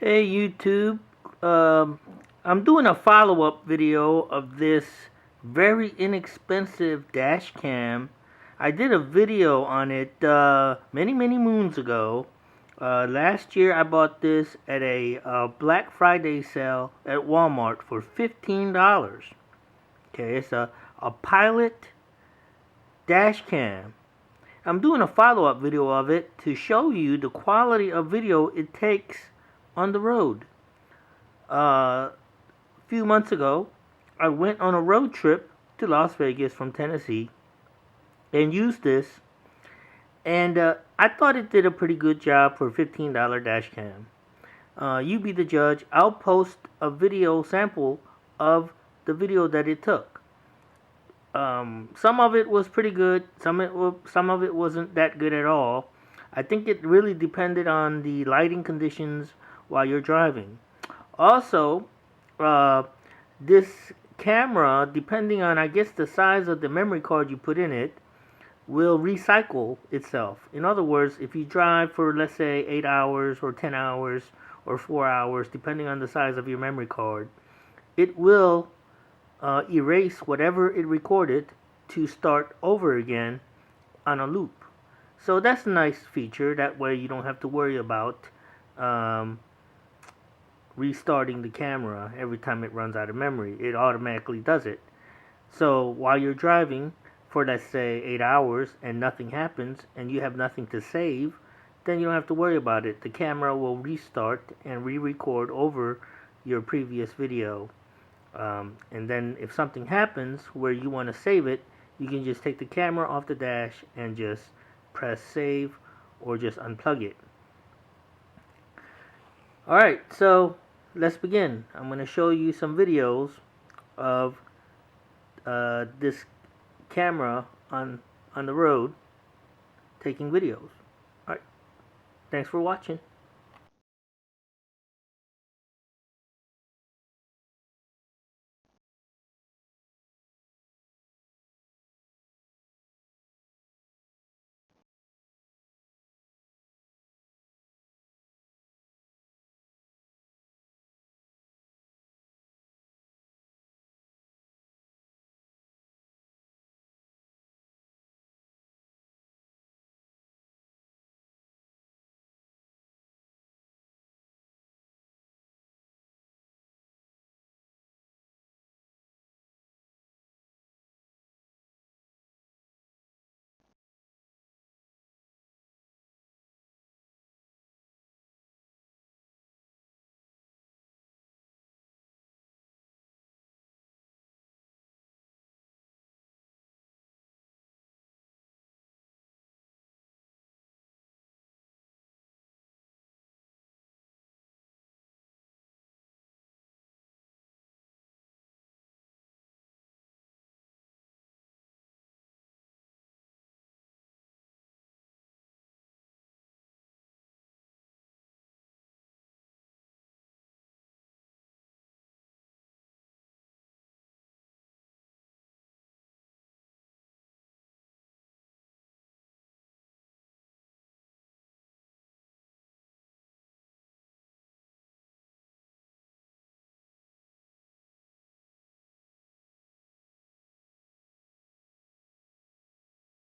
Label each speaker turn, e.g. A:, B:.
A: Hey YouTube, I'm doing a follow-up video of this very inexpensive dash cam. I did a video on it many moons ago. Last year I bought this at a Black Friday sale at Walmart for $15. Okay, it's a Pilot dash cam. I'm doing a follow-up video of it to show you the quality of video it takes on the road. A few months ago, I went on a road trip to Las Vegas from Tennessee and used this, and I thought it did a pretty good job for a $15 dash cam. You be the judge. I'll post a video sample of the video that it took. Some of it was pretty good. Some of it wasn't that good at all. I think it really depended on the lighting conditions while you're driving. Also, this camera, depending on, I guess, the size of the memory card you put in it, will recycle itself. In other words, if you drive for, let's say, 8 hours or 10 hours or 4 hours, depending on the size of your memory card, it will erase whatever it recorded to start over again on a loop. So that's a nice feature. That way you don't have to worry about restarting the camera every time it runs out of memory. It automatically does it. So while you're driving for, let's say, 8 hours and nothing happens and you have nothing to save, then you don't have to worry about it. The camera will restart and re-record over your previous video. And then if something happens where you want to save it, you can just take the camera off the dash and just press save or just unplug it. Alright, so let's begin. I'm going to show you some videos of this camera on the road taking videos. Alright, thanks for watching.